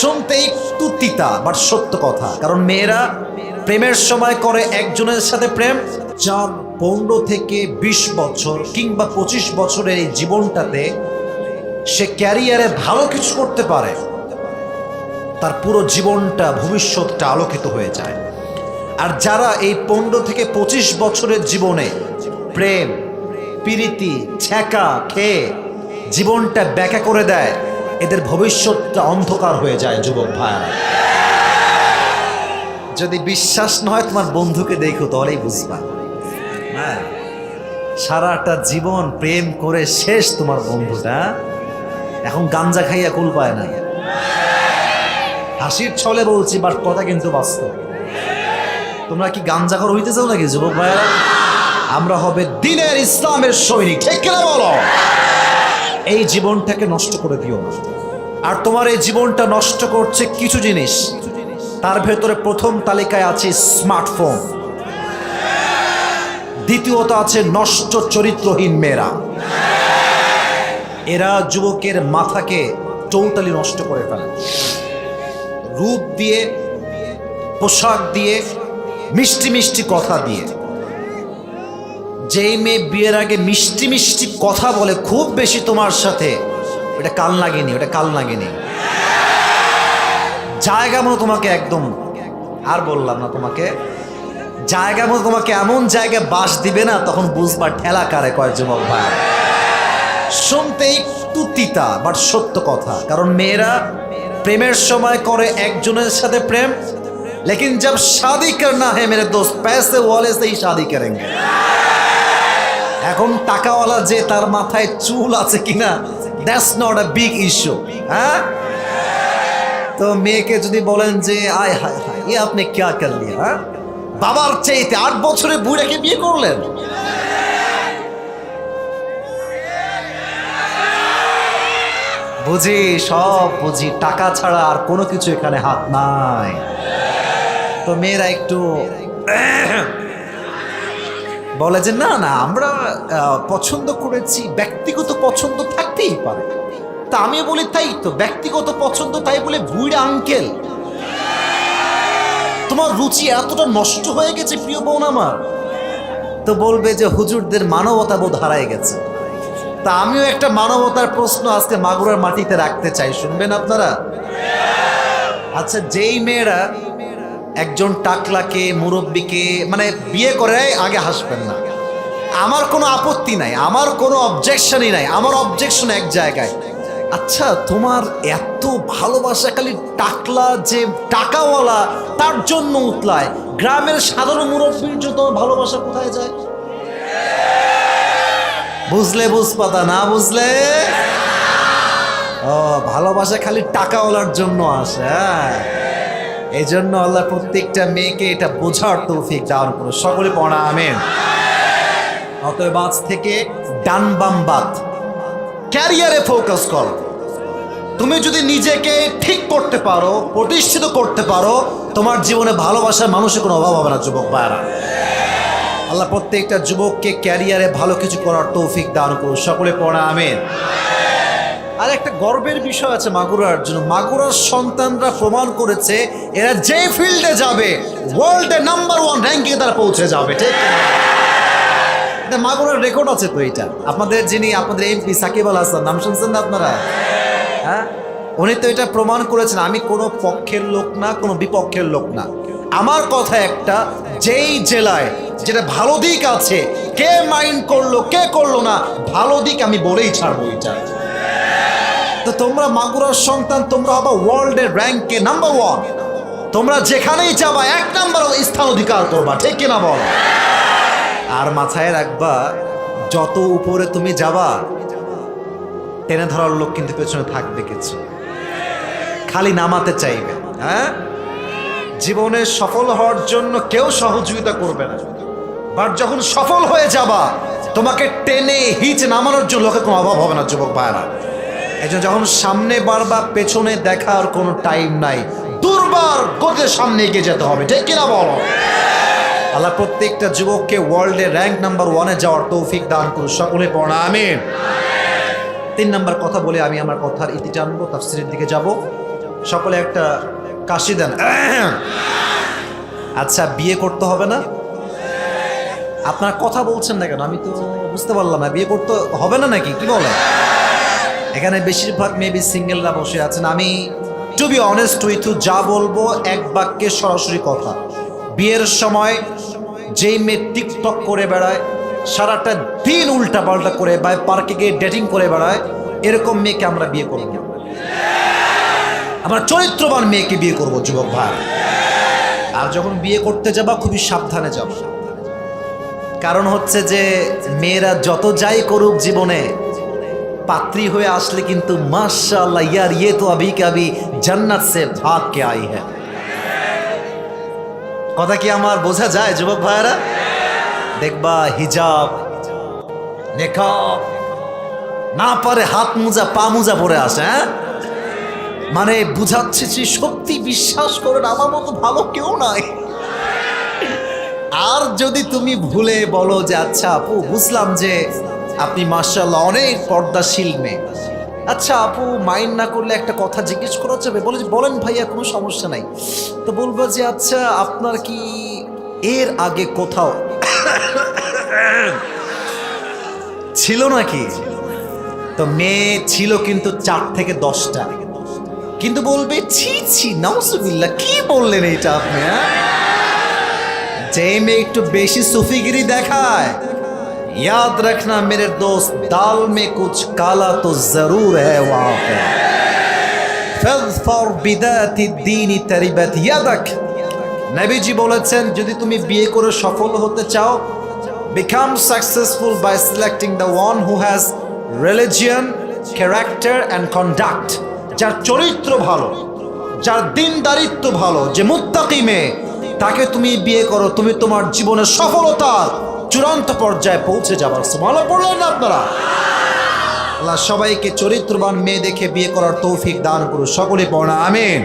শুনতে একটু তিতা বাট সত্য কথা, কারণ মেয়েরা প্রেমের সময় করে একজনের সাথে প্রেম, যার 15 থেকে 20 বছর কিংবা 25 বছরের এই জীবনটাতে সে ক্যারিয়ারে ভালো কিছু করতে পারে, তার পুরো জীবনটা ভবিষ্যৎটা আলোকিত হয়ে যায়। আর যারা এই 15 থেকে 25 বছরের জীবনে প্রেম প্রীতি ছ্যাঁকা খেয়ে জীবনটা ব্যাখ্যা করে দেয়, এদের ভবিষ্যৎটা অন্ধকার হয়ে যায়। যুবক ভাইরা, যদি বিশ্বাস না হয় তোমার বন্ধুকে দেখো, তাহলেই বুঝবা। হ্যাঁ, সারাটা জীবন প্রেম করে শেষ তোমার বন্ধুটা, এখন গাঞ্জা খাইয়া কুল পায় না। হাসির ছলে বলছি, বাট কথা কিন্তু বাস্তব। তোমরা কি গাঞ্জাখর হইতে চাও নাকি যুবক ভাইরা? আমরা হবে দ্বীনের ইসলামের সৈনিক, ঠিক কিনা বলো? এই জীবনটাকে নষ্ট করে দিও না। আর তোমার এই জীবনটা নষ্ট করছে কিছু জিনিস, তার ভেতরে প্রথম তালিকায় আছে স্মার্টফোন, দ্বিতীয়ত আছে নষ্ট চরিত্রহীন মেয়েরা। এরা যুবকের মাথাকে টোটালি নষ্ট করে ফেলে। রূপ দিয়ে, পোশাক দিয়ে, মিষ্টি মিষ্টি কথা দিয়ে। যেই মেয়ে বিয়ের আগে মিষ্টি মিষ্টি কথা বলে খুব বেশি তোমার সাথে, ওটা কাল লাগেনি, ওটা কাল লাগেনি। জায়গা মতো তোমাকে একদম, আর বললাম না তোমাকে, জায়গা মতো তোমাকে এমন জায়গায় বাস দিবে না, তখন বুঝবা ঠেলা কারে কয়। যুবক ভাই, শুনতে একটু তিতা বাট সত্য কথা, কারণ মেয়েরা প্রেমের সময় করে একজনের সাথে প্রেম, लेकिन जब शादी करना है मेरे दोस्त पैसे वाले से ही शादी करेंगे। এখন টাকাওয়ালা যে তার মাথায় চুল আছে কিনা, that's not a big issue. হ্যাঁ, তো মেয়েকে যদি বলেন যে আয় হায় হায় ये आपने क्या कर लिया, হ্যাঁ, বাবার চাইতে 8 বছরে বুড়াকে বিয়ে করলেন। বুঝি, সব বুঝি, টাকা ছাড়া আর কোনো কিছু এখানে হাত নাই। তো মেয়েরা একটু বলে যে না না, আমরা পছন্দ করেছি, ব্যক্তিগত পছন্দ থাকতেই পারে। তা আমি বলি তাই তো, ব্যক্তিগত পছন্দ তাই বলে বুড়া আঙ্কেল তোমার রুচি এতটা নষ্ট হয়ে গেছে প্রিয় বোন আমার, তো বলবে যে হুজুরদের মানবতা বোধ হারায় গেছে। তা আমিও একটা মানবতার প্রশ্ন আজকে মাগুরার মাটিতে রাখতে চাই, শুনবেন আপনারা? আচ্ছা, যেই মেয়েরা একজন টাকলাকে মুরব্বীকে মানে বিয়ে করে, আগে হাসবেন না, আমার কোনো আপত্তি নাই, আমার কোনো অবজেকশনই নাই, আমার অবজেকশন এক জায়গায়। আচ্ছা, তোমার এত ভালোবাসা খালি টাকলা যে টাকাওয়ালা তার জন্য উতলায়, গ্রামের সাধারণ মুরব্বীর জন্য তোমার ভালোবাসা কোথায় যায়? বুঝলে বুঝপাতা, না বুঝলে ও ভালোবাসা খালি টাকাওয়ালার জন্য আসে। এই জন্য আল্লাহ প্রত্যেকটা মেয়েকে এটা বোঝার তৌফিক দান করো, সকলে পড়া আমিন। অতএব আজ থেকে ডান বাম বাদ, ক্যারিয়ারে ফোকাস করো। তুমি যদি নিজেকে ঠিক করতে পারো, প্রতিষ্ঠিত করতে পারো, তোমার জীবনে ভালোবাসার মানুষের কোনো অভাব হবে না। যুবক ভাইরা, আল্লাহ প্রত্যেকটা যুবককে ক্যারিয়ারে ভালো কিছু করার তৌফিক দান করুন, সকলে পড়া আমিন। আর একটা গর্বের বিষয় আছে মাগুরার জন্য, মাগুরার সন্তানরা প্রমাণ করেছে এরা যে ফিল্ডে যাবে ওয়ার্ল্ডে নাম্বার 1 র্যাঙ্কিংয়ে তারা পৌঁছে যাবে। ঠিক, এটা মাগুরার রেকর্ড আছে। তো এটা আপনাদের যিনি আপনাদের এমপি সাকিব আল হাসান, নাম শুনছেন না আপনারা? হ্যাঁ, উনি তো এটা প্রমাণ করেছেন। আমি কোনো পক্ষের লোক না, কোনো বিপক্ষের লোক না, আমার কথা একটা, যেই জেলায় যেটা ভালো দিক আছে, কে মাইন্ড করলো কে করলো না, ভালো দিক আমি বলেই ছাড়বো এটা। তো তোমরা মাগুরার সন্তান, তোমরা হবা ওয়ার্ল্ডের র্যাঙ্কে নাম্বার 1। তোমরা যেখানেই যাবা 1 নাম্বার স্থান অধিকার করবা, ঠিক কিনা বল? আর মাথায় রাখবা, যত উপরে তুমি যাবা টেনে ধরার লোক কিন্তু পেছনে থাকবে কিছু, খালি নামাতে চাইবে। হ্যাঁ, জীবনে সফল হওয়ার জন্য কেউ সহযোগিতা করবে না, বাট যখন সফল হয়ে যাবা তোমাকে টেনে হিচ নামানোর জন্য লোকের কোনো অভাব হবে না। যুবক ভাইরা, এই জন্য যখন সামনে বারবা পেছনে দেখার কোনো টাইম নাই, দুর্বার গতিতে সামনে এগিয়ে যেতে হবে, ঠিক কিনা বলো? আল্লাহ প্রত্যেকটা যুবককে ওয়ার্ল্ডে র্যাঙ্ক নাম্বার 1-এ যাওয়ার তৌফিক দান করুন, সকলে পড়া আমিন। 3 নাম্বার কথা বলে আমি আমার কথার ইতি টানবো, তাফসীরের দিকে যাব। সকলে একটা কাশি দেন। আচ্ছা, বিয়ে করতে হবে না? আপনারা কথা বলছেন না কেন? আমি তো বুঝতে পারলাম না, বিয়ে করতে হবে না নাকি, কি বলে? এখানে বেশিরভাগ মেবি সিঙ্গেলরা বসে আছেন। আমি to be honest with you, যা বলবো এক বাক্যে সরাসরি কথা। বিয়ের সময় যেই মেয়ে টিকটক করে বেড়ায়, সারাটা দিন উল্টা পাল্টা করে বা পার্কে গিয়ে ডেটিং করে বেড়ায়, এরকম মেয়েকে আমরা বিয়ে করব না। আমরা চরিত্রবান মেয়েকে বিয়ে করব যুবক ভাই। আর যখন বিয়ে করতে যাবা খুবই সাবধানে যাব, কারণ হচ্ছে যে মেয়েরা যত যাই করুক জীবনে, পাত্রী হয়ে আসলে কিন্তু মাশাআল্লাহ ইয়ার ये तो अभी के अभी जन्नत से भाग के आई है। কথা কি আমার বোঝা যায় যুবক ভাইরা? দেখবা হিজাব নেকাব না পারে হাত মোজা পা মোজা পরে আসে, হ্যাঁ, মানে বুঝাচ্ছে যে সত্যি বিশ্বাস করেন আমার মতো ভালো কেউ নাই। আর যদি তুমি ভুলে বলো যে আচ্ছা আপু বুঝলাম যে আপনি মাশাআল্লাহ অনেক পর্দাশীল মেয়ে, আচ্ছা আপু মাইন্ড না করলে একটা কথা জিজ্ঞেস করা যাবে? বলে যে বলেন ভাইয়া, কোনো সমস্যা নাই। তো বলবো যে আচ্ছা আপনার কি এর আগে কোথাও ছিল নাকি? তো মেয়ে ছিল কিন্তু 4 থেকে 10টা, কিন্তু বলবে ছি ছি নাউজুবিল্লাহ, কি বললেন এটা আপনি? যে মেয়ে একটু বেশি সুফিগিরি দেখায়, याद रखना मेरे दोस्त, दाल में कुछ काला तो जरूर है वहां पे। फर बिदाती दीनी तरिबत यादक। নবীজি বলেছেন যদি তুমি বিয়ে করে সফল হতে চাও, become successful by selecting the one who has religion, character and conduct। যার চরিত্র ভালো, যার দিনদারিত্ব ভালো, যে মুত্তাকি মেয়ে, তাকে তুমি বিয়ে করো, তুমি তোমার জীবনের সফলতার চূড়ান্ত পর্যায়ে পৌঁছে যাবার। সুবহানাল্লাহ পড়লেন না আপনারা? আল্লাহ সবাইকে চরিত্রবান মেয়ে দেখে বিয়ে করার তৌফিক দান করুন, সকলে পড়া আমিন।